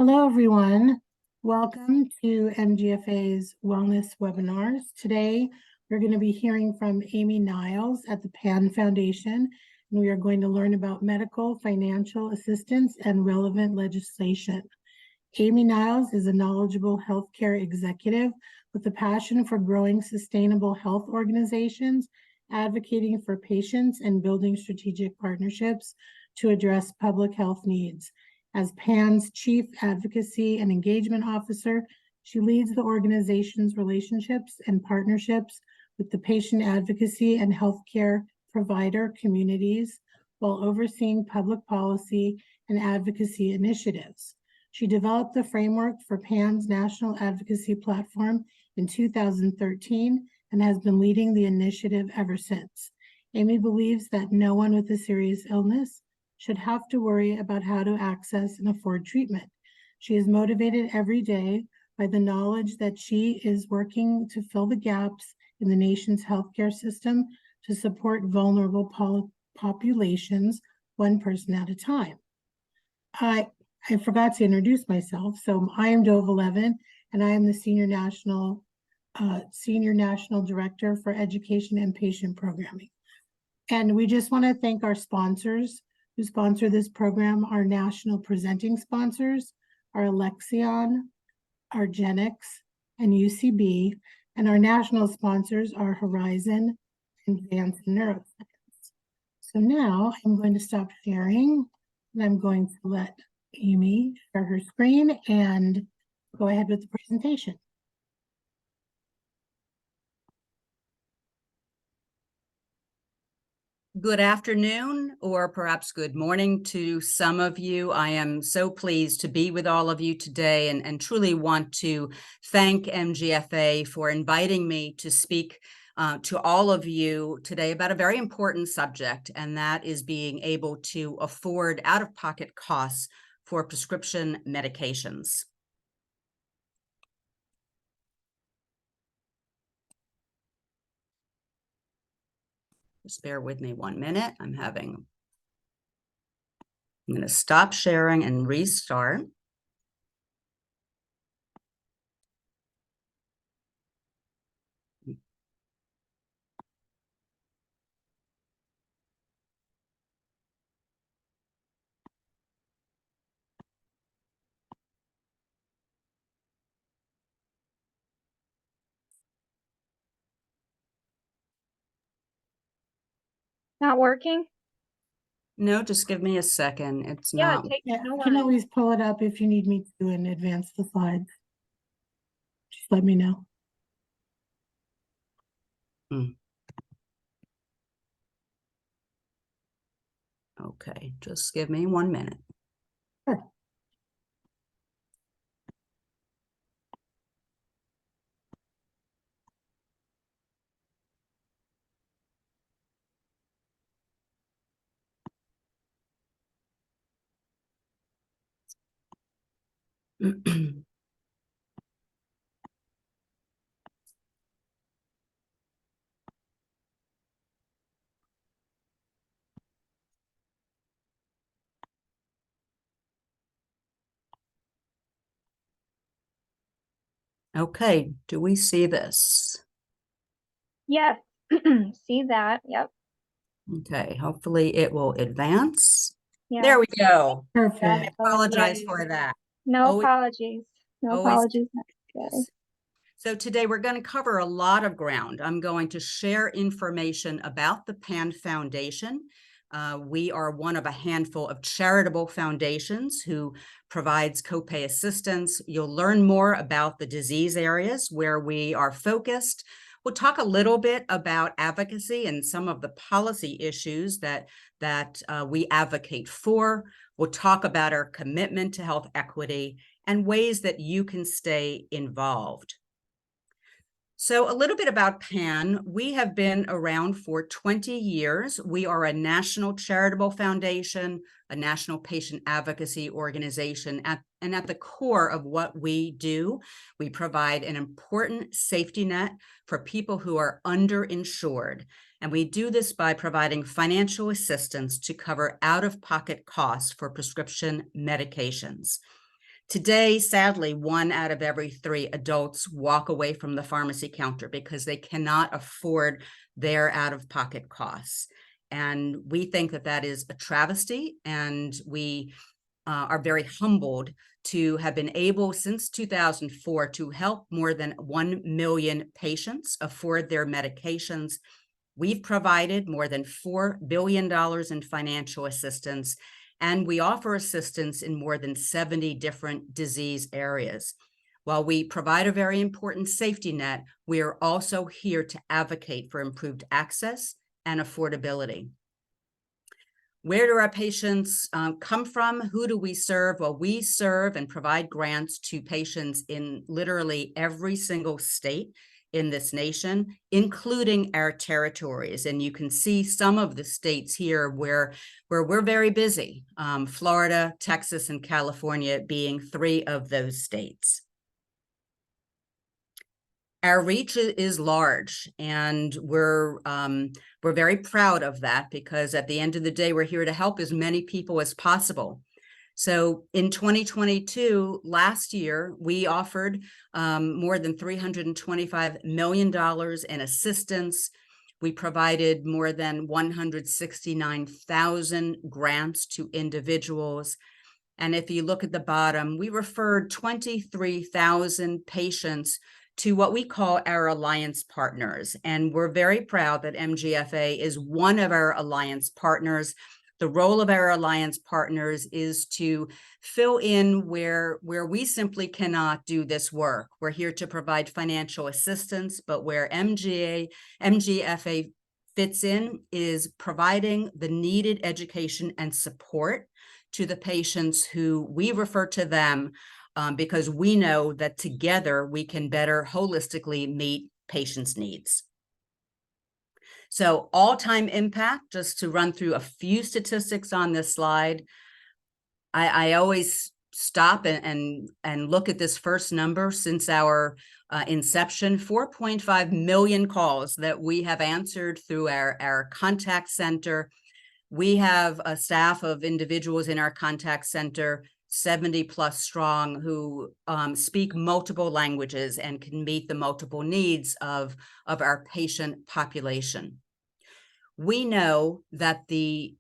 Hello, everyone. Welcome to MGFA's Wellness Webinars. Today, we're going to be hearing from Amy Niles at the PAN Foundation, and we are going to learn about medical, financial assistance, and relevant legislation. Amy Niles is a knowledgeable healthcare executive with a passion for growing sustainable health organizations, advocating for patients, and building strategic partnerships to address public health needs. As PAN's Chief Advocacy and Engagement Officer, she leads the organization's relationships and partnerships with the patient advocacy and healthcare provider communities while overseeing public policy and advocacy initiatives. She developed the framework for PAN's National Advocacy Platform in 2013 and has been leading the initiative ever since. Amy believes that no one with a serious illness should have to worry about how to access and afford treatment. She is motivated every day by the knowledge that she is working to fill the gaps in the nation's healthcare system to support vulnerable populations, one person at a time. I forgot to introduce myself. So I am Dove 11, and I am the Senior National Director for Education and Patient Programming. And we just want to thank our sponsors who sponsor this program. Our national presenting sponsors are Alexion, argenx, and UCB, and our national sponsors are Horizon and Advanced Neuroscience. So now I'm going to stop sharing, and I'm going to let Amy share her screen and go ahead with the presentation. Good afternoon, or perhaps good morning to some of you. I am so pleased to be with all of you today and truly want to thank MGFA for inviting me to speak to all of you today about a very important subject, and that is being able to afford out-of-pocket costs for prescription medications. Just bear with me 1 minute. I'm going to stop sharing and restart. Not working? No, just give me a second. It's Yeah, not. I can always pull it up if you need me to and advance the slides. Just let me know. Okay, just give me 1 minute. Sure. Okay, do we see this? Yes, see that, yep. Okay, hopefully it will advance. Yeah. There we go. Perfect. I apologize for that. No apologies. No apologies. Okay. So today we're going to cover a lot of ground. I'm going to share information about the PAN Foundation. We are one of a handful of charitable foundations who provides copay assistance. You'll learn more about the disease areas where we are focused. We'll talk a little bit about advocacy and some of the policy issues that we advocate for. We'll talk about our commitment to health equity and ways that you can stay involved. So a little bit about PAN. We have been around for 20 years. We are a national charitable foundation, a national patient advocacy organization, and at the core of what we do, we provide an important safety net for people who are underinsured. And we do this by providing financial assistance to cover out-of-pocket costs for prescription medications. Today, sadly, 1 out of every 3 adults walk away from the pharmacy counter because they cannot afford their out-of-pocket costs. And we think that that is a travesty, and we are very humbled to have been able since 2004 to help more than 1 million patients afford their medications. We've provided more than $4 billion in financial assistance, and we offer assistance in more than 70 different disease areas. While we provide a very important safety net, we are also here to advocate for improved access and affordability. Where do our patients come from? Who do we serve? Well, we serve and provide grants to patients in literally every single state in this nation, including our territories. And you can see some of the states here where we're very busy, Florida, Texas, and California being 3 of those states. Our reach is large, and we're very proud of that, because at the end of the day, we're here to help as many people as possible. So in 2022, last year, we offered more than $325 million in assistance. We provided more than 169,000 grants to individuals. And if you look at the bottom, we referred 23,000 patients to what we call our alliance partners. And we're very proud that MGFA is one of our alliance partners. The role of our alliance partners is to fill in where we simply cannot do this work. We're here to provide financial assistance, but where MGFA fits in is providing the needed education and support to the patients who we refer to them, because we know that together we can better holistically meet patients' needs. So all-time impact, just to run through a few statistics on this slide, I always stop and look at this first number. Since our inception, 4.5 million calls that we have answered through our contact center. We have a staff of individuals in our contact center, 70 plus strong, who speak multiple languages and can meet the multiple needs of our patient population. We know that the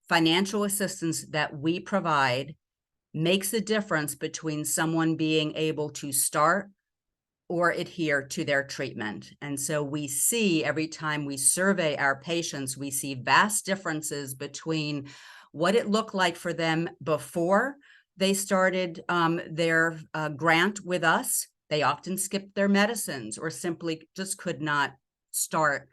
financial assistance that we provide makes a difference between someone being able to start or adhere to their treatment. And so we see, every time we survey our patients, we see vast differences between what it looked like for them before they started their grant with us. They often skipped their medicines or simply just could not start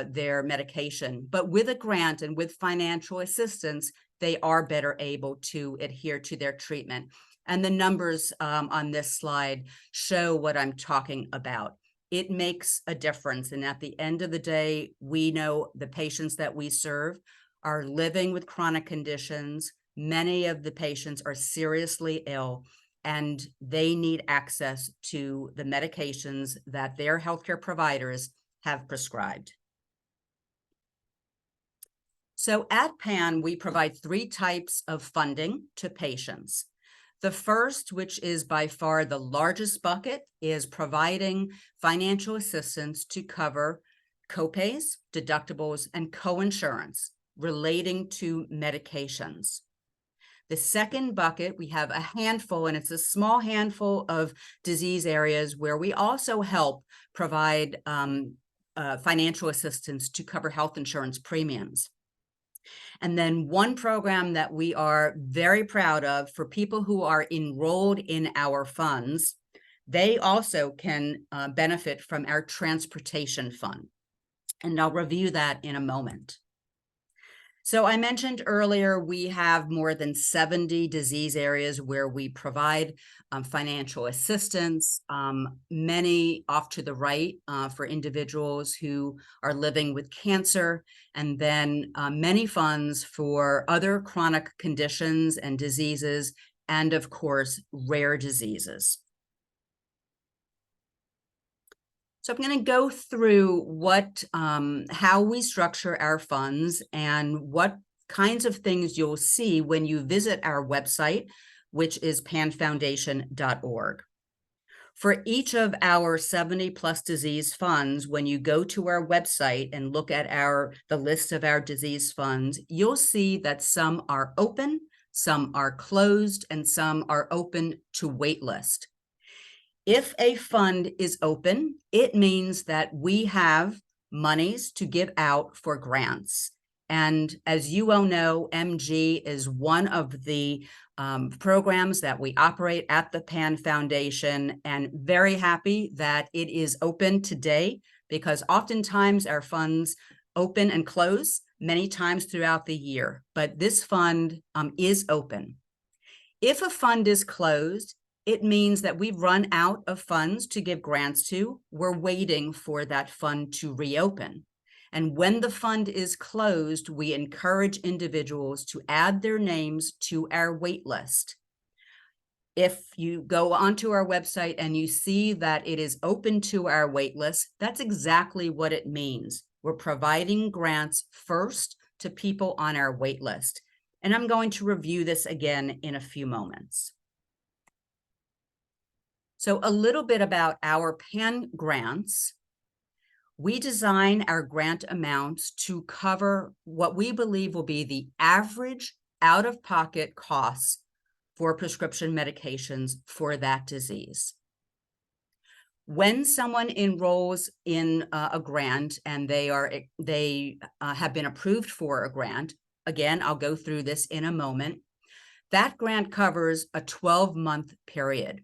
their medication. But with a grant and with financial assistance, they are better able to adhere to their treatment. And the numbers on this slide show what I'm talking about. It makes a difference. And at the end of the day, we know the patients that we serve are living with chronic conditions. Many of the patients are seriously ill, and they need access to the medications that their healthcare providers have prescribed. So at PAN, we provide 3 types of funding to patients. The first, which is by far the largest bucket, is providing financial assistance to cover copays, deductibles, and coinsurance relating to medications. The second bucket, we have a handful, and it's a small handful of disease areas where we also help provide financial assistance to cover health insurance premiums. And then one program that we are very proud of for people who are enrolled in our funds, they also can benefit from our transportation fund. And I'll review that in a moment. So I mentioned earlier, we have more than 70 disease areas where we provide financial assistance, many off to the right for individuals who are living with cancer, and then many funds for other chronic conditions and diseases, and of course, rare diseases. So I'm going to go through how we structure our funds and what kinds of things you'll see when you visit our website, which is panfoundation.org. For each of our 70 plus disease funds, when you go to our website and look at the list of our disease funds, you'll see that some are open, some are closed, and some are open to waitlist. If a fund is open, it means that we have monies to give out for grants. And as you all know, MG is one of the programs that we operate at the Pan Foundation, and very happy that it is open today, because oftentimes our funds open and close many times throughout the year, but this fund is open. If a fund is closed, it means that we've run out of funds to give grants to. We're waiting for that fund to reopen. And when the fund is closed, we encourage individuals to add their names to our wait list. If you go onto our website and you see that it is open to our wait list, that's exactly what it means. We're providing grants first to people on our wait list. And I'm going to review this again in a few moments. So a little bit about our PAN grants. We design our grant amounts to cover what we believe will be the average out-of-pocket costs for prescription medications for that disease. When someone enrolls in a grant and they have been approved for a grant, again, I'll go through this in a moment, that grant covers a 12-month period,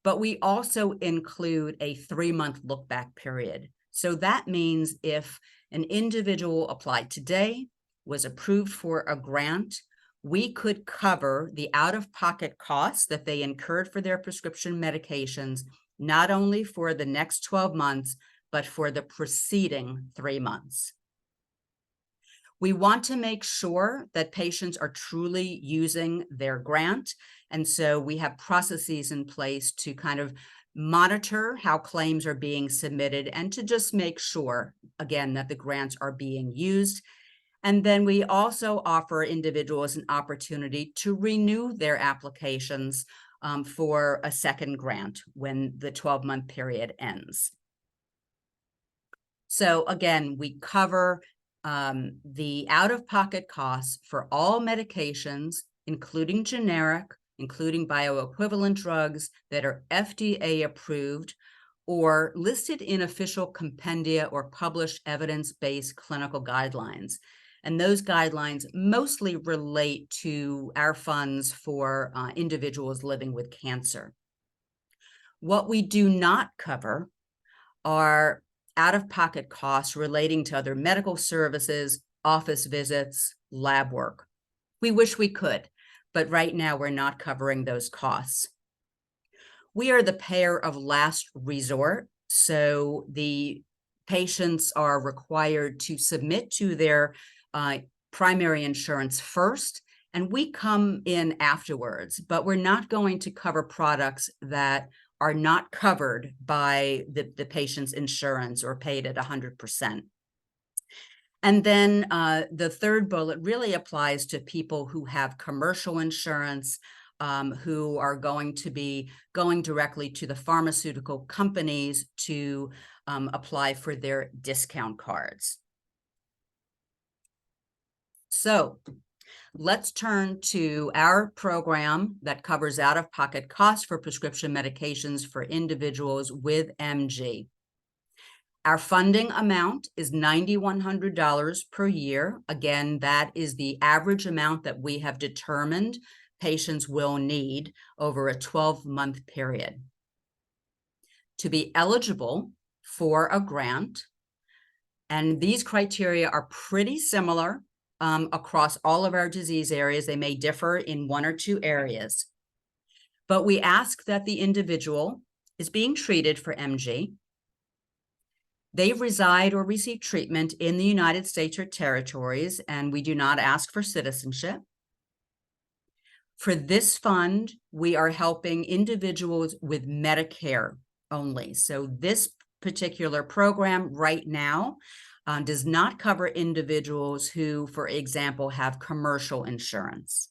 but we also include a 3-month look-back period. So that means if an individual applied today, was approved for a grant, we could cover the out-of-pocket costs that they incurred for their prescription medications, not only for the next 12 months, but for the preceding 3 months. We want to make sure that patients are truly using their grant. And so we have processes in place to kind of monitor how claims are being submitted and to just make sure, again, that the grants are being used. And then we also offer individuals an opportunity to renew their applications for a second grant when the 12-month period ends. So again, we cover the out-of-pocket costs for all medications, including generic, including bioequivalent drugs that are FDA approved or listed in official compendia or published evidence-based clinical guidelines. And those guidelines mostly relate to our funds for individuals living with cancer. What we do not cover are out-of-pocket costs relating to other medical services, office visits, lab work. We wish we could, but right now we're not covering those costs. We are the payer of last resort, so the patients are required to submit to their primary insurance first, and we come in afterwards, but we're not going to cover products that are not covered by the patient's insurance or paid at 100%. And then the third bullet really applies to people who have commercial insurance, who are going to be going directly to the pharmaceutical companies to apply for their discount cards. So let's turn to our program that covers out-of-pocket costs for prescription medications for individuals with MG. Our funding amount is $9,100 per year. Again, that is the average amount that we have determined patients will need over a 12-month period. To be eligible for a grant, and these criteria are pretty similar across all of our disease areas. They may differ in 1 or 2 areas, but we ask that the individual is being treated for MG. They reside or receive treatment in the United States or territories, and we do not ask for citizenship. For this fund, we are helping individuals with Medicare only. So this particular program right now does not cover individuals who, for example, have commercial insurance.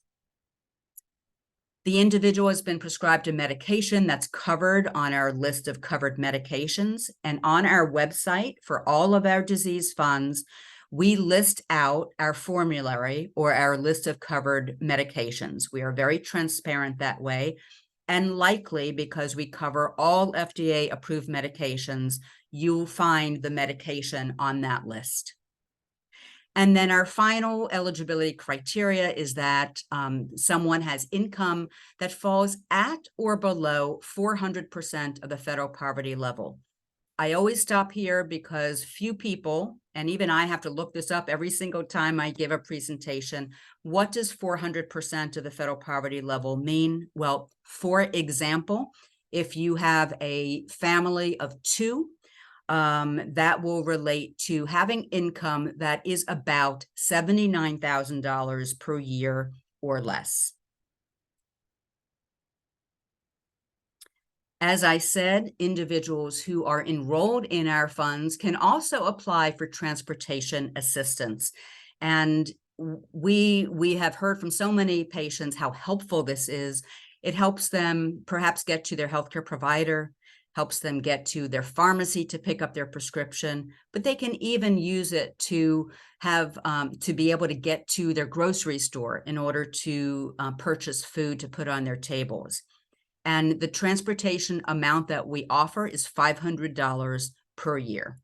The individual has been prescribed a medication that's covered on our list of covered medications. And on our website for all of our disease funds, we list out our formulary or our list of covered medications. We are very transparent that way. And likely, because we cover all FDA approved medications, you'll find the medication on that list. And then our final eligibility criteria is that someone has income that falls at or below 400% of the federal poverty level. I always stop here because few people, and even I have to look this up every single time I give a presentation. What does 400% of the federal poverty level mean? Well, for example, if you have a family of two, that will relate to having income that is about $79,000 per year or less. As I said, individuals who are enrolled in our funds can also apply for transportation assistance. And we have heard from so many patients how helpful this is. It helps them perhaps get to their healthcare provider, helps them get to their pharmacy to pick up their prescription, but they can even use it to have to be able to get to their grocery store in order to purchase food to put on their tables. And the transportation amount that we offer is $500 per year.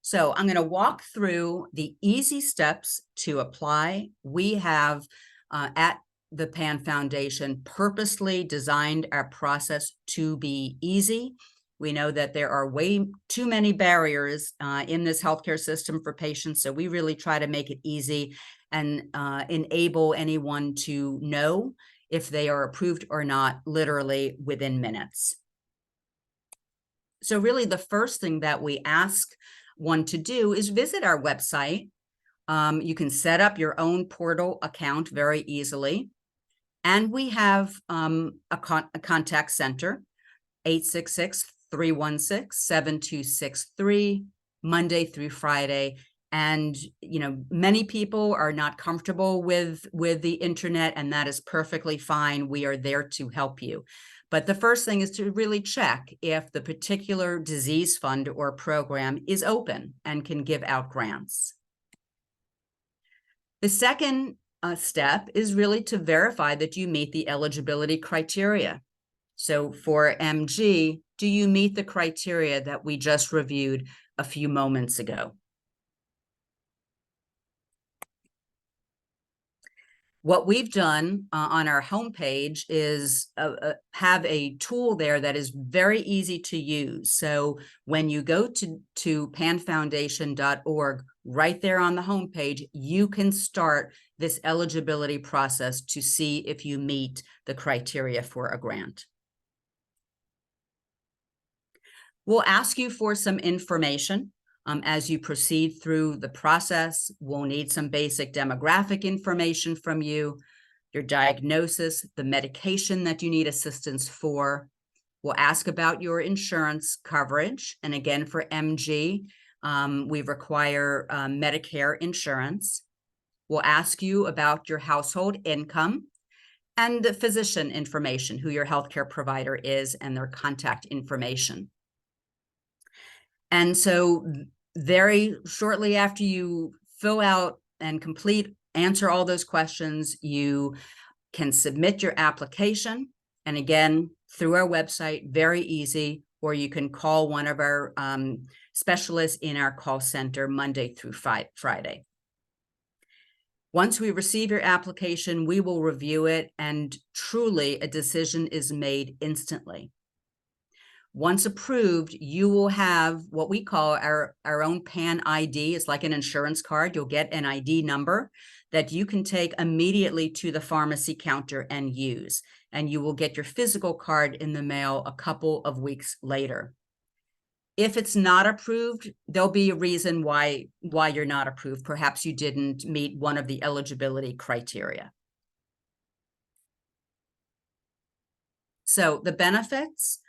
So I'm going to walk through the easy steps to apply. We have at the PAN Foundation purposely designed our process to be easy. We know that there are way too many barriers in this healthcare system for patients, so we really try to make it easy and enable anyone to know if they are approved or not, literally within minutes. So really the first thing that we ask one to do is visit our website. You can set up your own portal account very easily. And we have a contact center, 866-316-7263, Monday through Friday. And, you know, many people are not comfortable with the internet, and that is perfectly fine. We are there to help you. But the first thing is to really check if the particular disease fund or program is open and can give out grants. The second step is really to verify that you meet the eligibility criteria. So for MG, do you meet the criteria that we just reviewed a few moments ago? What we've done on our homepage is have a tool there that is very easy to use. So when you go to panfoundation.org, right there on the homepage, you can start this eligibility process to see if you meet the criteria for a grant. We'll ask you for some information. As you proceed through the process, we'll need some basic demographic information from you, your diagnosis, the medication that you need assistance for. We'll ask about your insurance coverage. And again, for MG, we require Medicare insurance. We'll ask you about your household income and the physician information, who your healthcare provider is, and their contact information. And so very shortly after you fill out and answer all those questions, you can submit your application. And again, through our website, very easy, or you can call one of our specialists in our call center Monday through Friday. Once we receive your application, we will review it, and truly a decision is made instantly. Once approved, you will have what we call our own PAN ID. It's like an insurance card. You'll get an ID number that you can take immediately to the pharmacy counter and use. And you will get your physical card in the mail a couple of weeks later. If it's not approved, there'll be a reason why you're not approved. Perhaps you didn't meet one of the eligibility criteria. So the benefits.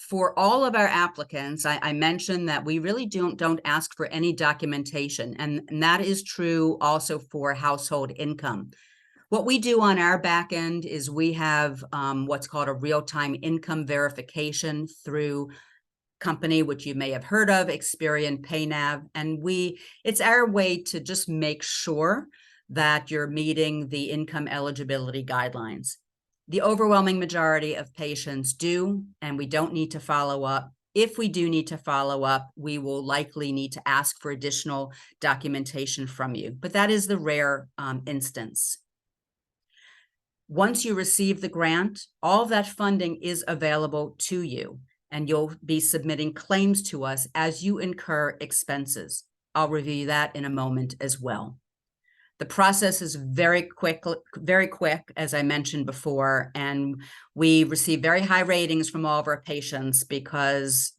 For all of our applicants, I mentioned that we really don't ask for any documentation, and that is true also for household income. What we do on our back end is we have what's called a real-time income verification through company, which you may have heard of, Experian PayNav, and it's our way to just make sure that you're meeting the income eligibility guidelines. The overwhelming majority of patients do, and we don't need to follow up. If we do need to follow up, we will likely need to ask for additional documentation from you, but that is the rare instance. Once you receive the grant, all of that funding is available to you, and you'll be submitting claims to us as you incur expenses. I'll review that in a moment as well. The process is very quick, as I mentioned before, and we receive very high ratings from all of our patients because,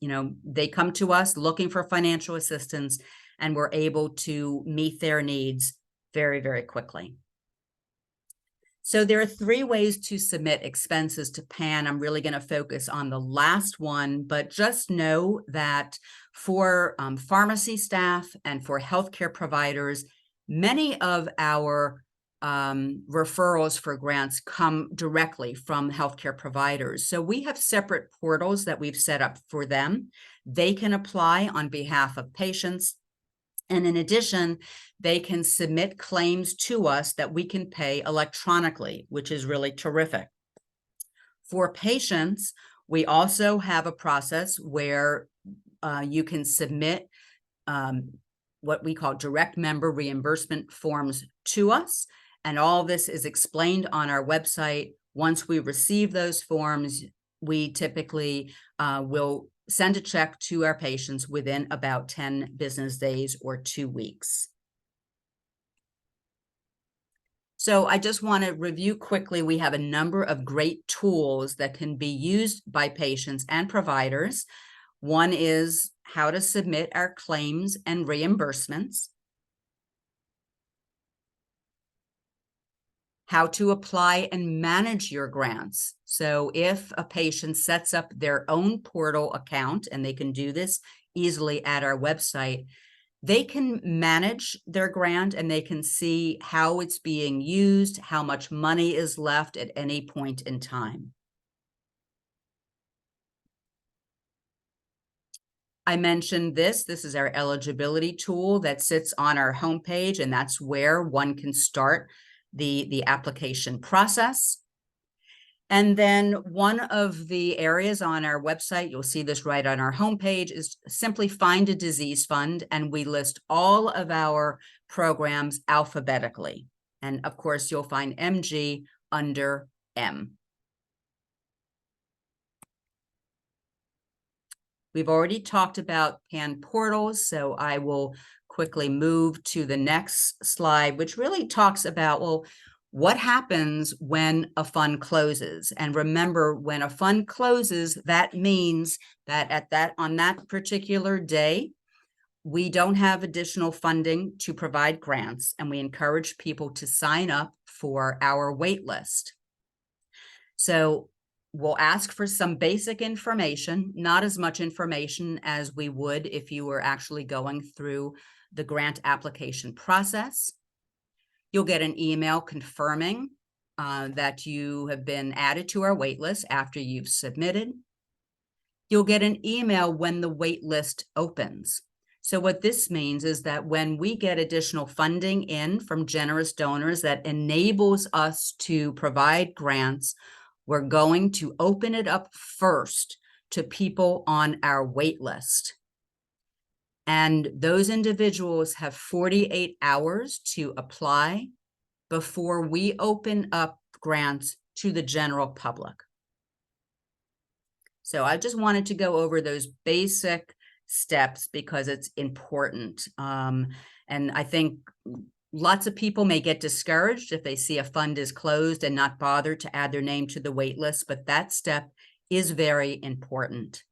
they come to us looking for financial assistance, and we're able to meet their needs very, very quickly. So there are 3 ways to submit expenses to PAN. I'm really going to focus on the last one, but just know that for pharmacy staff and for healthcare providers, many of our referrals for grants come directly from healthcare providers. So we have separate portals that we've set up for them. They can apply on behalf of patients. And in addition, they can submit claims to us that we can pay electronically, which is really terrific. For patients, we also have a process where you can submit what we call direct member reimbursement forms to us. And all this is explained on our website. Once we receive those forms, we typically will send a check to our patients within about 10 business days or 2 weeks. So I just want to review quickly. We have a number of great tools that can be used by patients and providers. One is how to submit our claims and reimbursements, how to apply and manage your grants. So if a patient sets up their own portal account, and they can do this easily at our website, they can manage their grant and they can see how it's being used, how much money is left at any point in time. I mentioned this is our eligibility tool that sits on our homepage, and that's where one can start the application process. And then one of the areas on our website, you'll see this right on our homepage, is simply find a disease fund, and we list all of our programs alphabetically. And of course, you'll find MG under M. We've already talked about PAN portals, so I will quickly move to the next slide, which really talks about, well, what happens when a fund closes? And remember, when a fund closes, that means that on that particular day, we don't have additional funding to provide grants, and we encourage people to sign up for our wait list. So we'll ask for some basic information, not as much information as we would if you were actually going through the grant application process. You'll get an email confirming that you have been added to our wait list after you've submitted. You'll get an email when the wait list opens. So what this means is that when we get additional funding in from generous donors that enables us to provide grants, we're going to open it up first to people on our wait list. And those individuals have 48 hours to apply before we open up grants to the general public. So I just wanted to go over those basic steps because it's important. And I think lots of people may get discouraged if they see a fund is closed and not bother to add their name to the wait list, but that step is very important.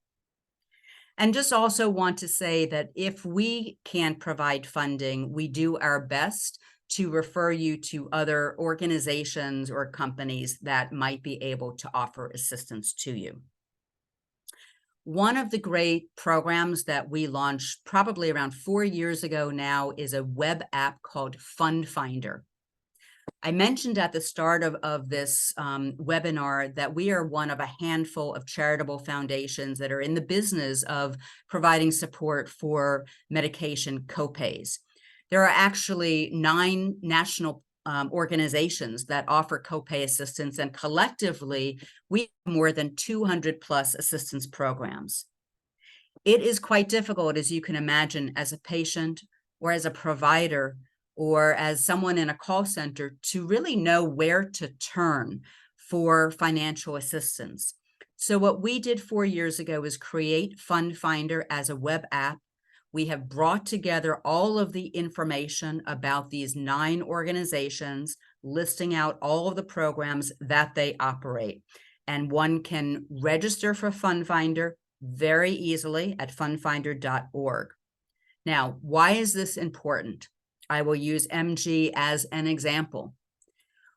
And just also want to say that if we can't provide funding, we do our best to refer you to other organizations or companies that might be able to offer assistance to you. One of the great programs that we launched probably around 4 years ago now is a web app called Fund Finder. I mentioned at the start of this webinar that we are one of a handful of charitable foundations that are in the business of providing support for medication copays. There are actually 9 national organizations that offer copay assistance, and collectively, we have more than 200 plus assistance programs. It is quite difficult, as you can imagine, as a patient or as a provider or as someone in a call center to really know where to turn for financial assistance. So what we did 4 years ago is create Fund Finder as a web app. We have brought together all of the information about these 9 organizations, listing out all of the programs that they operate. And one can register for Fund Finder very easily at fundfinder.org. Now, why is this important? I will use MG as an example.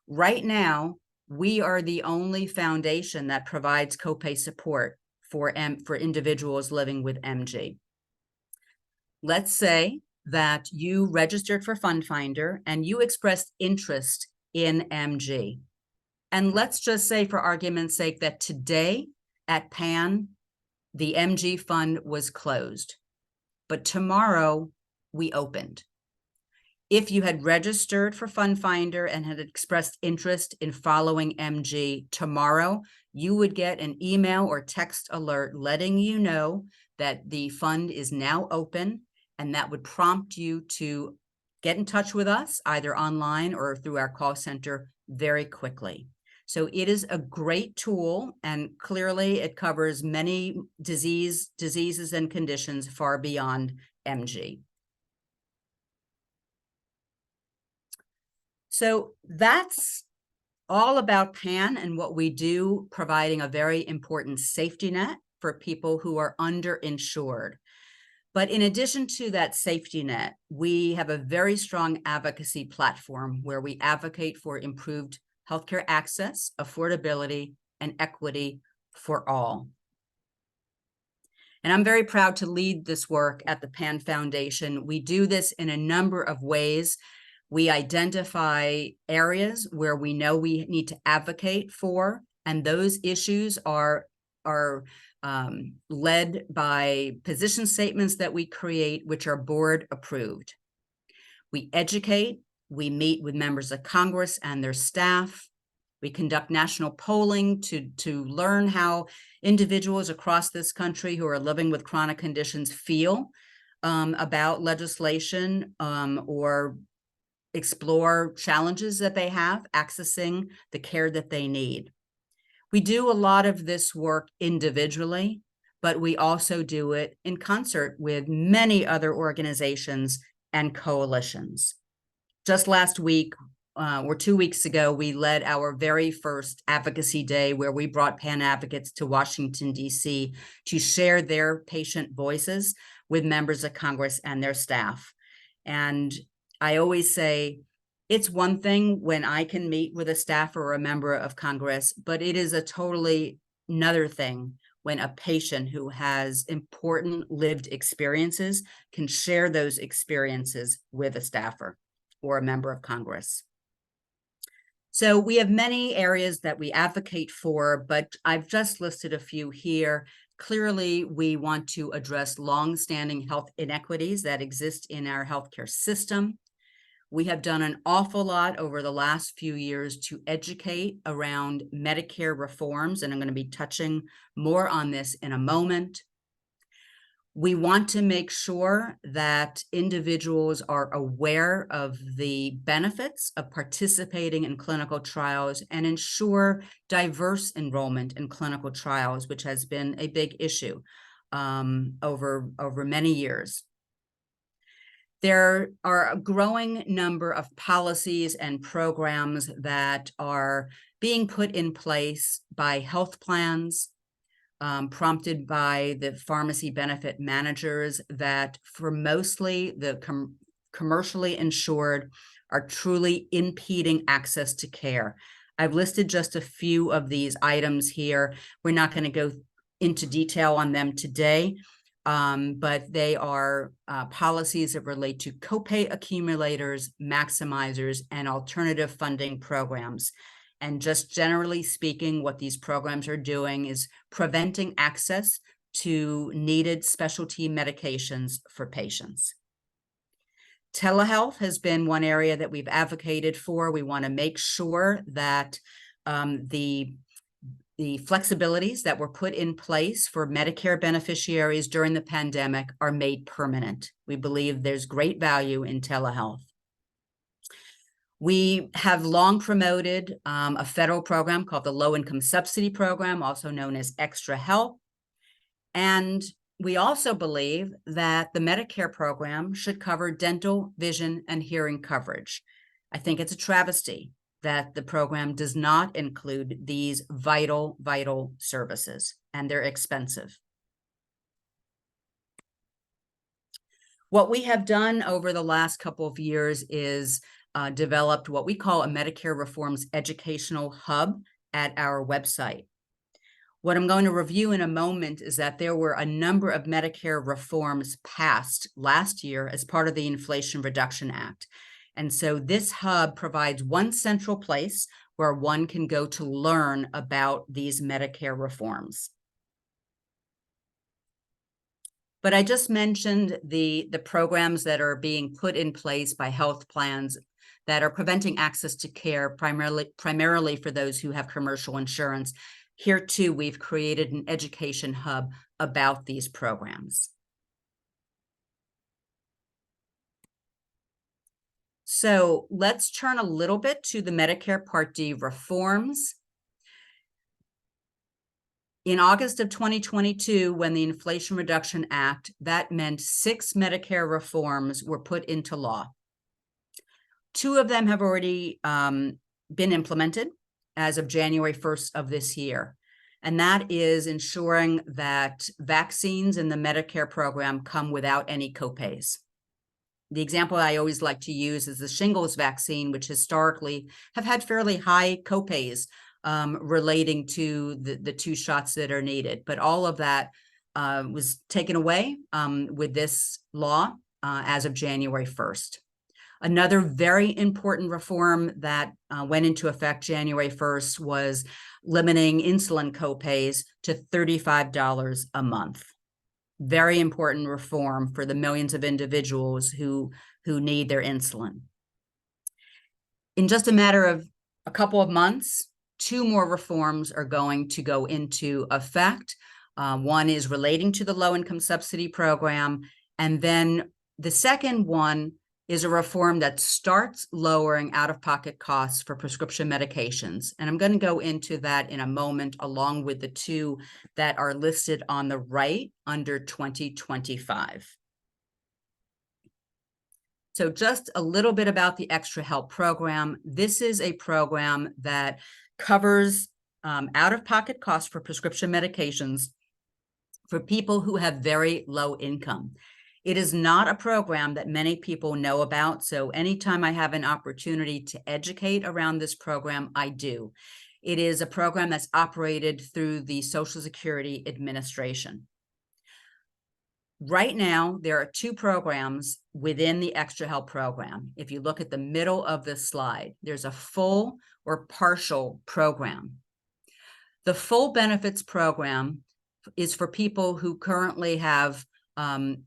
Right now, we are the only foundation that provides copay support for individuals living with MG. Let's say that you registered for Fund Finder and you expressed interest in MG. And let's just say, for argument's sake, that today at PAN, the MG fund was closed, but tomorrow we opened. If you had registered for Fund Finder and had expressed interest in following MG tomorrow, you would get an email or text alert letting you know that the fund is now open, and that would prompt you to get in touch with us either online or through our call center very quickly. So it is a great tool, and clearly it covers many diseases and conditions far beyond MG. So that's all about PAN and what we do, providing a very important safety net for people who are underinsured. But in addition to that safety net, we have a very strong advocacy platform where we advocate for improved healthcare access, affordability, and equity for all. And I'm very proud to lead this work at the PAN Foundation. We do this in a number of ways. We identify areas where we know we need to advocate for, and those issues are led by position statements that we create, which are board approved. We educate, we meet with members of Congress and their staff. We conduct national polling to learn how individuals across this country who are living with chronic conditions feel about legislation or explore challenges that they have accessing the care that they need. We do a lot of this work individually, but we also do it in concert with many other organizations and coalitions. Just last week, or 2 weeks ago, we led our very first advocacy day where we brought PAN advocates to Washington, D.C. to share their patient voices with members of Congress and their staff. And I always say, it's one thing when I can meet with a staffer or a member of Congress, but it is a totally another thing when a patient who has important lived experiences can share those experiences with a staffer or a member of Congress. So we have many areas that we advocate for, but I've just listed a few here. Clearly, we want to address longstanding health inequities that exist in our healthcare system. We have done an awful lot over the last few years to educate around Medicare reforms, and I'm going to be touching more on this in a moment. We want to make sure that individuals are aware of the benefits of participating in clinical trials and ensure diverse enrollment in clinical trials, which has been a big issue over many years. There are a growing number of policies and programs that are being put in place by health plans, prompted by the pharmacy benefit managers that for mostly the commercially insured are truly impeding access to care. I've listed just a few of these items here. We're not going to go into detail on them today, but they are policies that relate to copay accumulators, maximizers, and alternative funding programs. And just generally speaking, what these programs are doing is preventing access to needed specialty medications for patients. Telehealth has been one area that we've advocated for. We want to make sure that the flexibilities that were put in place for Medicare beneficiaries during the pandemic are made permanent. We believe there's great value in telehealth. We have long promoted a federal program called the Low Income Subsidy Program, also known as Extra Help. And we also believe that the Medicare program should cover dental, vision, and hearing coverage. I think it's a travesty that the program does not include these vital services, and they're expensive. What we have done over the last couple of years is developed what we call a Medicare Reforms Educational Hub at our website. What I'm going to review in a moment is that there were a number of Medicare reforms passed last year as part of the Inflation Reduction Act. And so this hub provides one central place where one can go to learn about these Medicare reforms. But I just mentioned the programs that are being put in place by health plans that are preventing access to care, primarily for those who have commercial insurance. Here too, we've created an education hub about these programs. So let's turn a little bit to the Medicare Part D reforms. In August of 2022, when the Inflation Reduction Act, that meant 6 Medicare reforms were put into law. 2 of them have already been implemented as of January 1st of this year. And that is ensuring that vaccines in the Medicare program come without any copays. The example I always like to use is the shingles vaccine, which historically have had fairly high copays relating to the 2 shots that are needed. But all of that was taken away with this law as of January 1st. Another very important reform that went into effect January 1st was limiting insulin copays to $35 a month. Very important reform for the millions of individuals who need their insulin. In just a matter of a couple of months, 2 more reforms are going to go into effect. One is relating to the low-income subsidy program, and then the second one is a reform that starts lowering out-of-pocket costs for prescription medications. And I'm going to go into that in a moment, along with the 2 that are listed on the right under 2025. So just a little bit about the Extra Help program. This is a program that covers out-of-pocket costs for prescription medications for people who have very low income. It is not a program that many people know about, so anytime I have an opportunity to educate around this program, I do. It is a program that's operated through the Social Security Administration. Right now, there are 2 programs within the Extra Help program. If you look at the middle of this slide, there's a full or partial program. The full benefits program is for people who currently have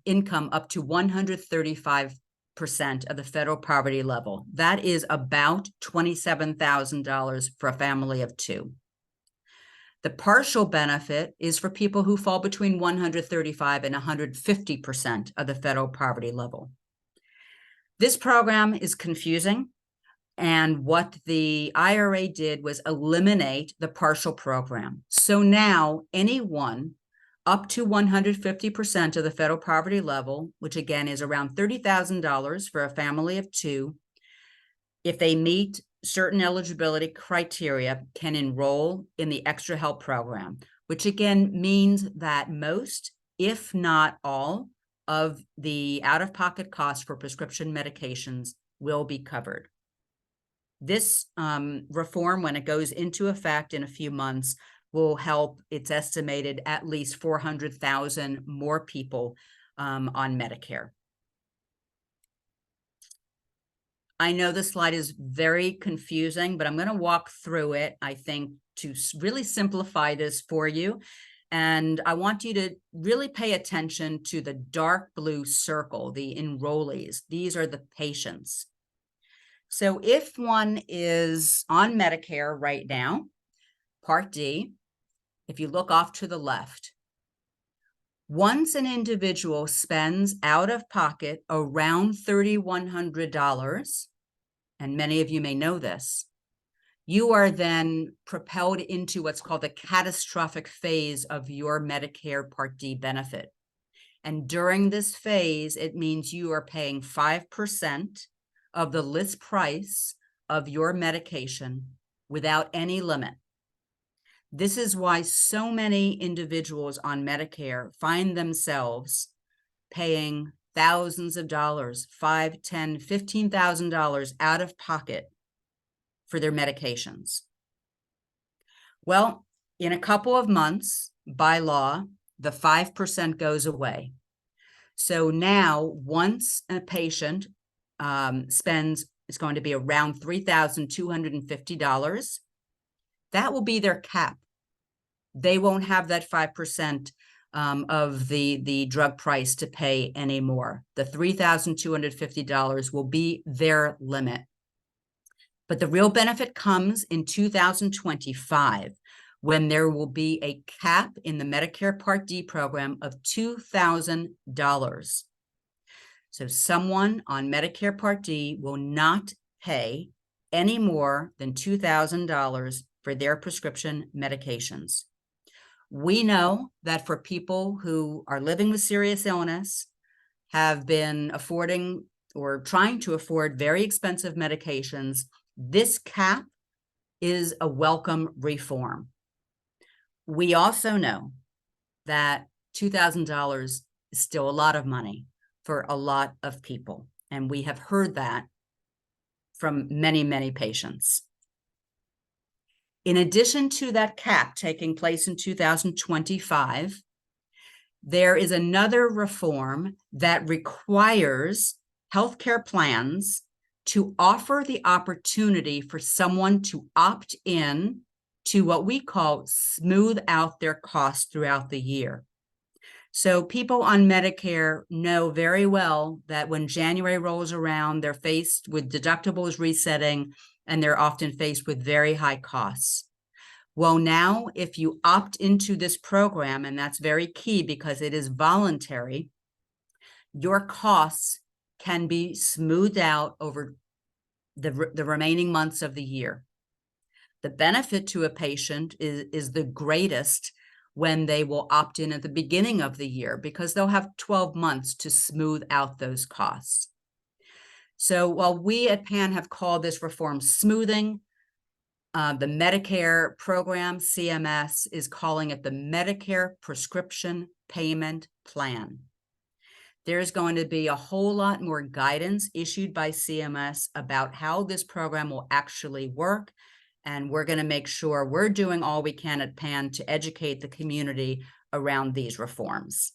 income up to 135% of the federal poverty level. That is about $27,000 for a family of 2. The partial benefit is for people who fall between 135 and 150% of the federal poverty level. This program is confusing, and what the IRA did was eliminate the partial program. So now anyone up to 150% of the federal poverty level, which again is around $30,000 for a family of 2, if they meet certain eligibility criteria, can enroll in the Extra Help program, which again means that most, if not all, of the out-of-pocket costs for prescription medications will be covered. This reform, when it goes into effect in a few months, will help, it's estimated, at least 400,000 more people on Medicare. I know this slide is very confusing, but I'm going to walk through it, I think, to really simplify this for you. And I want you to really pay attention to the dark blue circle, the enrollees. These are the patients. So if one is on Medicare right now, Part D, if you look off to the left, once an individual spends out of pocket around $3,100, and many of you may know this, you are then propelled into what's called the catastrophic phase of your Medicare Part D benefit. And during this phase, it means you are paying 5% of the list price of your medication without any limit. This is why so many individuals on Medicare find themselves paying thousands of dollars, $5,000, $10,000, $15,000 out of pocket for their medications. Well, in a couple of months, by law, the 5% goes away. So now, once a patient spends, it's going to be around $3,250, that will be their cap. They won't have that 5% of the drug price to pay anymore. The $3,250 will be their limit. But the real benefit comes in 2025, when there will be a cap in the Medicare Part D program of $2,000. So someone on Medicare Part D will not pay any more than $2,000 for their prescription medications. We know that for people who are living with serious illness, have been affording or trying to afford very expensive medications, this cap is a welcome reform. We also know that $2,000 is still a lot of money for a lot of people, and we have heard that from many, many patients. In addition to that cap taking place in 2025, there is another reform that requires healthcare plans to offer the opportunity for someone to opt in to what we call smooth out their costs throughout the year. So people on Medicare know very well that when January rolls around, they're faced with deductibles resetting, and they're often faced with very high costs. Well, now, if you opt into this program, and that's very key because it is voluntary, your costs can be smoothed out over the remaining months of the year. The benefit to a patient is the greatest when they will opt in at the beginning of the year, because they'll have 12 months to smooth out those costs. So while we at PAN have called this reform smoothing, the Medicare program, CMS, is calling it the Medicare Prescription Payment Plan. There's going to be a whole lot more guidance issued by CMS about how this program will actually work, and we're going to make sure we're doing all we can at PAN to educate the community around these reforms.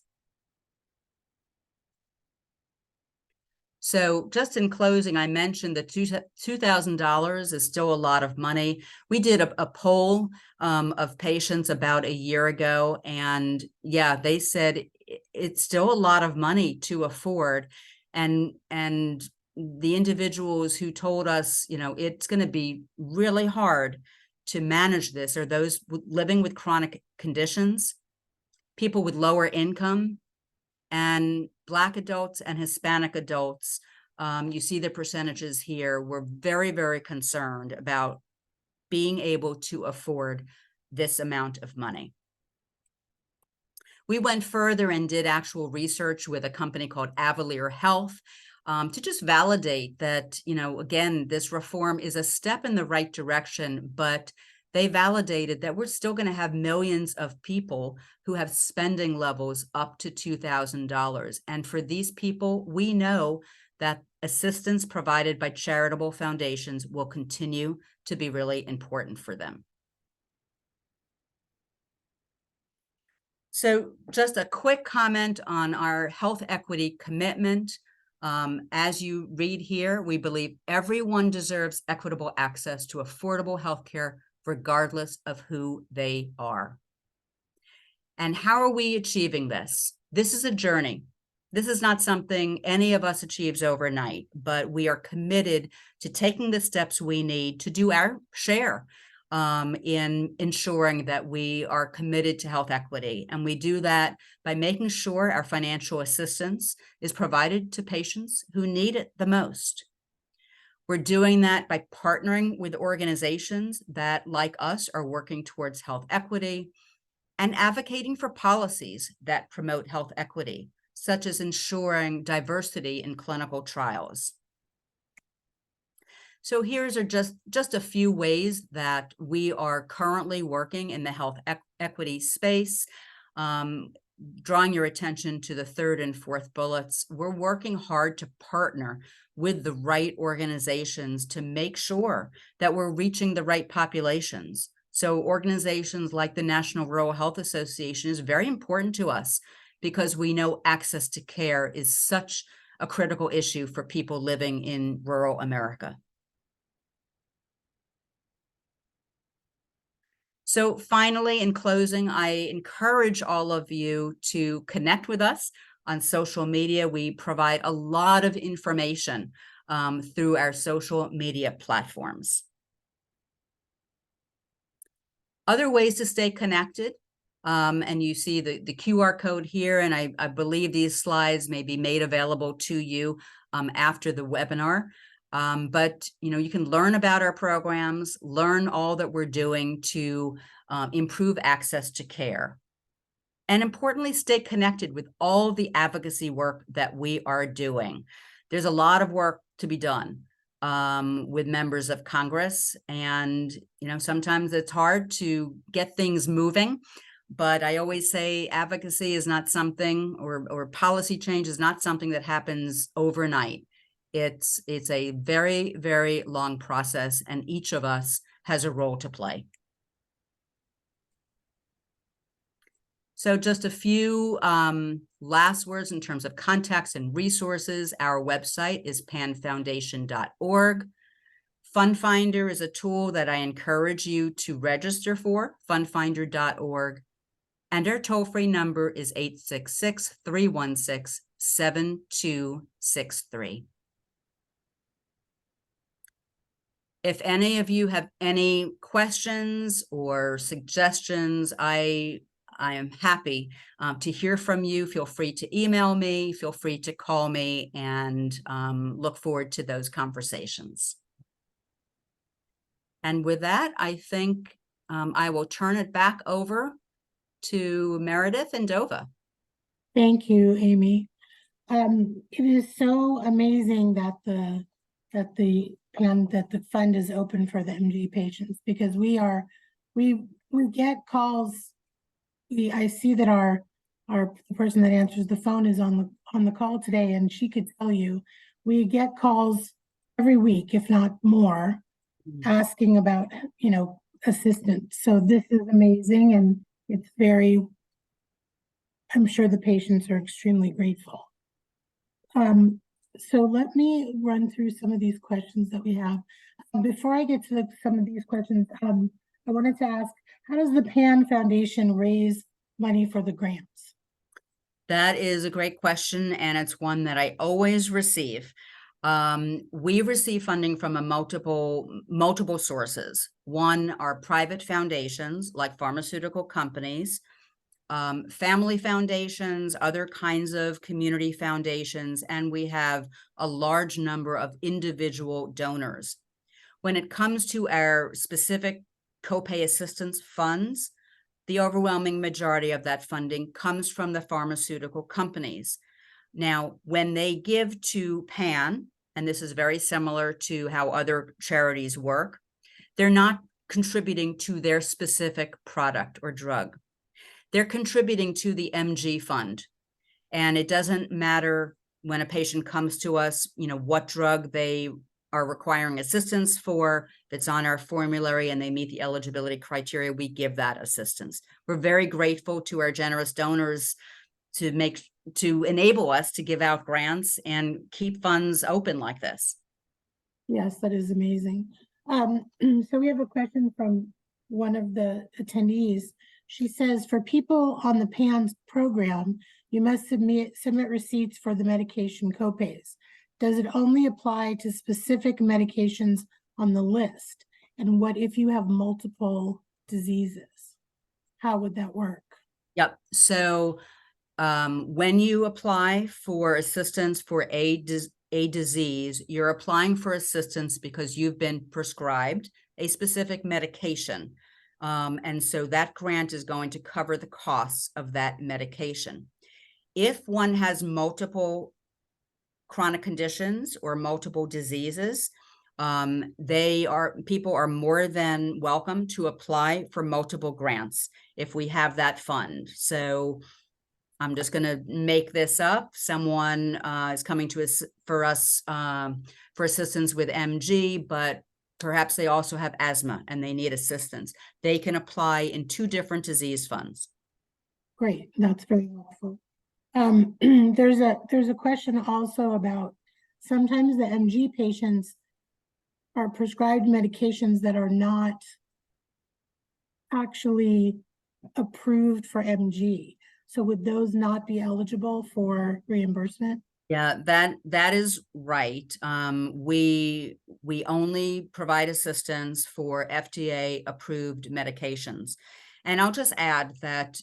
So just in closing, I mentioned that $2,000 is still a lot of money. We did a poll of patients about a year ago, and yeah, they said it's still a lot of money to afford. And the individuals who told us, you know, it's going to be really hard to manage this are those living with chronic conditions, people with lower income, and Black adults and Hispanic adults. You see the percentages here. We're very, very concerned about being able to afford this amount of money. We went further and did actual research with a company called Avalier Health to just validate that, you know, again, this reform is a step in the right direction, but they validated that we're still going to have millions of people who have spending levels up to $2,000. And for these people, we know that assistance provided by charitable foundations will continue to be really important for them. So just a quick comment on our health equity commitment. As you read here, we believe everyone deserves equitable access to affordable healthcare, regardless of who they are. And how are we achieving this? This is a journey. This is not something any of us achieves overnight, but we are committed to taking the steps we need to do our share in ensuring that we are committed to health equity. And we do that by making sure our financial assistance is provided to patients who need it the most. We're doing that by partnering with organizations that, like us, are working towards health equity and advocating for policies that promote health equity, such as ensuring diversity in clinical trials. So here's are just a few ways that we are currently working in the health equity space. Drawing your attention to the third and fourth bullets, we're working hard to partner with the right organizations to make sure that we're reaching the right populations. So organizations like the National Rural Health Association is very important to us because we know access to care is such a critical issue for people living in rural America. So finally, in closing, I encourage all of you to connect with us on social media. We provide a lot of information through our social media platforms. Other ways to stay connected, and you see the QR code here, and I believe these slides may be made available to you after the webinar. But you can learn about our programs, learn all that we're doing to improve access to care. And importantly, stay connected with all the advocacy work that we are doing. There's a lot of work to be done with members of Congress. And, sometimes it's hard to get things moving. But I always say advocacy is not something, or policy change is not something that happens overnight. It's a very, very long process, and each of us has a role to play. So just a few last words in terms of contacts and resources. Our website is panfoundation.org. FundFinder is a tool that I encourage you to register for, fundfinder.org. And our toll-free number is 866-316-7263. If any of you have any questions or suggestions, I am happy to hear from you. Feel free to email me, feel free to call me, and look forward to those conversations. And with that, I think I will turn it back over to Meredith and Dova. Thank you, Amy. It is so amazing that the fund is open for the MG patients, because we get calls. I see that the person that answers the phone is on the call today, and she could tell you we get calls every week, if not more, asking about assistance. So this is amazing, and it's I'm sure the patients are extremely grateful. So let me run through some of these questions that we have. Before I get to some of these questions, I wanted to ask, how does the PAN Foundation raise money for the grants? That is a great question, and it's one that I always receive. We receive funding from multiple sources. One are private foundations like pharmaceutical companies, family foundations, other kinds of community foundations, and we have a large number of individual donors. When it comes to our specific copay assistance funds, the overwhelming majority of that funding comes from the pharmaceutical companies. Now, when they give to PAN, and this is very similar to how other charities work, they're not contributing to their specific product or drug. They're contributing to the MG fund. And it doesn't matter when a patient comes to us, what drug they are requiring assistance for, if it's on our formulary and they meet the eligibility criteria, we give that assistance. We're very grateful to our generous donors to enable us to give out grants and keep funds open like this. Yes, that is amazing. So we have a question from one of the attendees. She says, for people on the PANS program, you must submit receipts for the medication copays. Does it only apply to specific medications on the list? And what if you have multiple diseases? How would that work? Yep. So when you apply for assistance for a disease, you're applying for assistance because you've been prescribed a specific medication. And so that grant is going to cover the costs of that medication. If one has multiple chronic conditions or multiple diseases, people are more than welcome to apply for multiple grants if we have that fund. So I'm just going to make this up. Someone is coming to us for assistance with MG, but perhaps they also have asthma and they need assistance. They can apply in 2 different disease funds. Great, that's very helpful. There's a question also about sometimes the MG patients are prescribed medications that are not actually approved for MG. So would those not be eligible for reimbursement? Yeah, that is right. We only provide assistance for FDA approved medications. And I'll just add that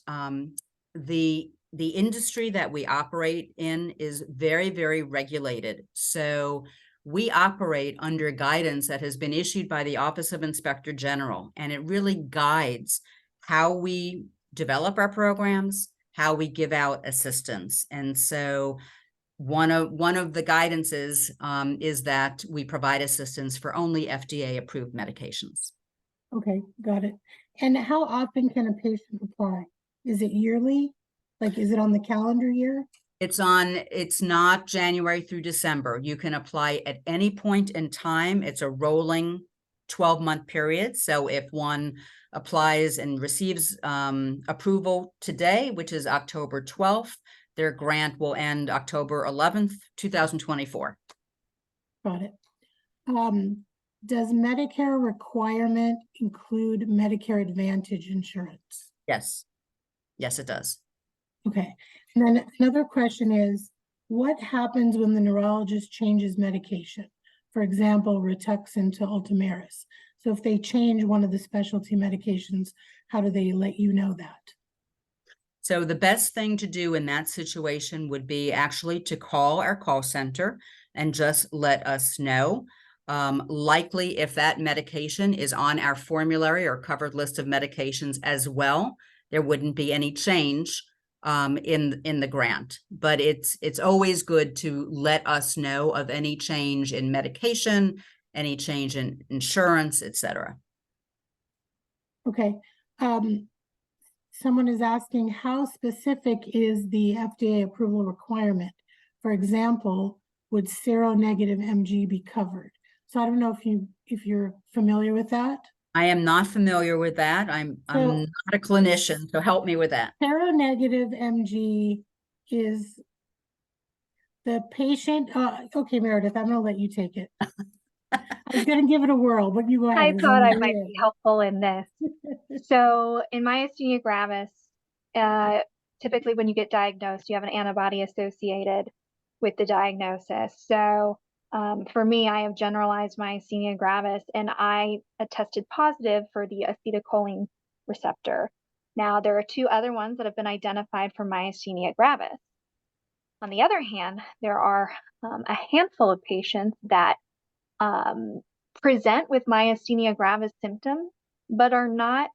the industry that we operate in is very, very regulated. So we operate under guidance that has been issued by the Office of Inspector General, and it really guides how we develop our programs, how we give out assistance. And so one of the guidances is that we provide assistance for only FDA approved medications. Okay, got it. And how often can a patient apply? Is it yearly? Like, is it on the calendar year? It's not January through December. You can apply at any point in time. It's a rolling 12-month period. So if one applies and receives approval today, which is October 12th, their grant will end October 11th, 2024. Got it. Does Medicare requirement include Medicare Advantage insurance? Yes. Yes, it does. Okay. And then another question is, what happens when the neurologist changes medication? For example, Rituxan to Ultomiris. So if they change one of the specialty medications, how do they let you know that? So the best thing to do in that situation would be actually to call our call center and just let us know. Likely, if that medication is on our formulary or covered list of medications as well, there wouldn't be any change in the grant. But it's always good to let us know of any change in medication, any change in insurance, etc. Okay. Someone is asking, how specific is the FDA approval requirement? For example, would seronegative MG be covered? So I don't know if you're familiar with that. I am not familiar with that. I'm not a clinician, so help me with that. Seronegative MG is the patient. Okay, Meredith, I'm going to let you take it. I was going to give it a whirl, but you go ahead. I thought I might be helpful in this. So in myasthenia gravis, typically when you get diagnosed, you have an antibody associated with the diagnosis. So for me, I have generalized myasthenia gravis, and I tested positive for the acetylcholine receptor. Now, there are 2 other ones that have been identified for myasthenia gravis. On the other hand, there are a handful of patients that present with myasthenia gravis symptoms, but are not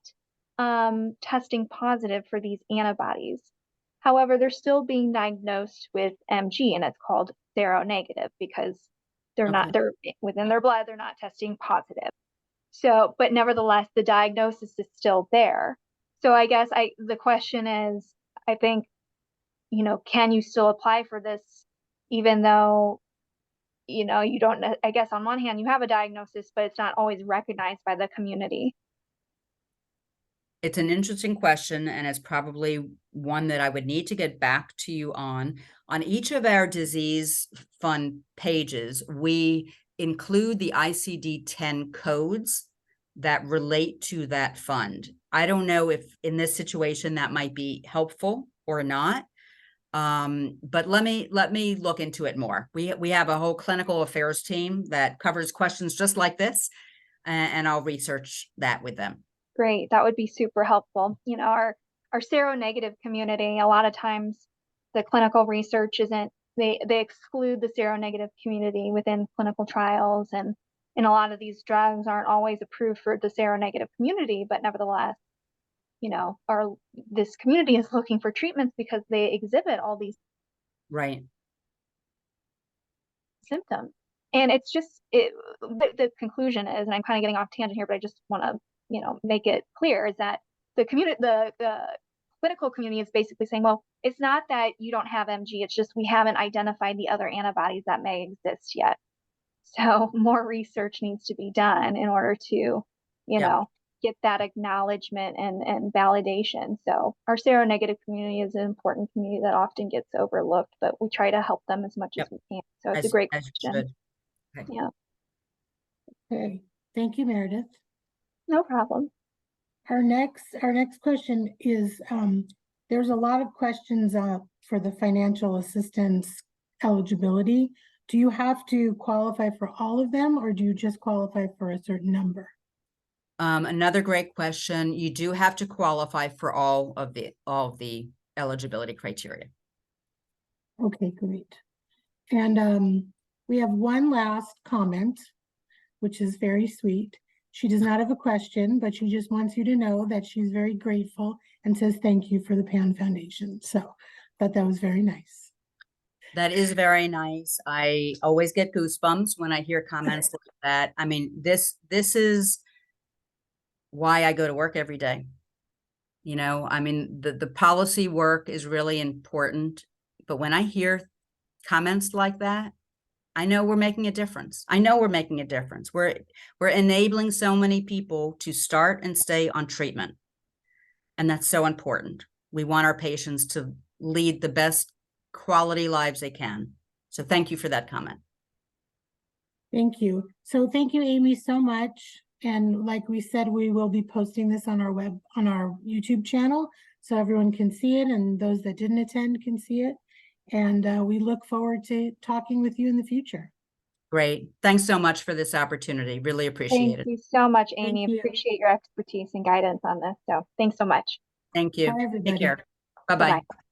testing positive for these antibodies. However, they're still being diagnosed with MG, and it's called seronegative because they're within their blood, they're not testing positive. So, but nevertheless, the diagnosis is still there. So I guess the question is, I think, can you still apply for this even though you know, you don't, I guess on one hand, you have a diagnosis, but it's not always recognized by the community. It's an interesting question, and it's probably one that I would need to get back to you on. On each of our disease fund pages, we include the ICD-10 codes that relate to that fund. I don't know if in this situation that might be helpful or not. But let me look into it more. We have a whole clinical affairs team that covers questions just like this, and I'll research that with them. Great. That would be super helpful. You know, our seronegative community, a lot of times the clinical research isn't, they exclude the seronegative community within clinical trials, and a lot of these drugs aren't always approved for the seronegative community, but nevertheless, you know, this community is looking for treatments because they exhibit all these Right. symptoms. And it's just the conclusion is, and I'm kind of getting off tangent here, but I just want to, you know, make it clear, is that the community, the clinical community is basically saying, well, it's not that you don't have MG, it's just we haven't identified the other antibodies that may exist yet. So more research needs to be done in order to, you know, get that acknowledgement and validation. So our seronegative community is an important community that often gets overlooked, but we try to help them as much as we can. So it's a great As you question. should. Okay. Yeah, Okay, thank you, Meredith. no problem. Our next question is, there's a lot of questions for the financial assistance eligibility. Do you have to qualify for all of them, or do you just qualify for a certain number? Another great question. You do have to qualify for all of the eligibility criteria. Okay, great. And we have one last comment, which is very sweet. She does not have a question, but she just wants you to know that she's very grateful and says thank you for the PAN Foundation. So I thought that was very nice. That is very nice. I always get goosebumps when I hear comments like that. I mean, this is why I go to work every day. You know, I mean, the policy work is really important, but when I hear comments like that, I know we're making a difference. I know we're making a difference. We're enabling so many people to start and stay on treatment. And that's so important. We want our patients to lead the best quality lives they can. So thank you for that comment. Thank you. So thank you, Amy, so much. And like we said, we will be posting this on our YouTube channel so everyone can see it, and those that didn't attend can see it. And we look forward to talking with you in the future. Great. Thanks so much for this opportunity. Really appreciate it. Thank you so much, Thank Amy. you. Appreciate your expertise and guidance on this. So thanks so much. Thank you. Bye, everybody. Take care. Bye-bye. Bye-bye.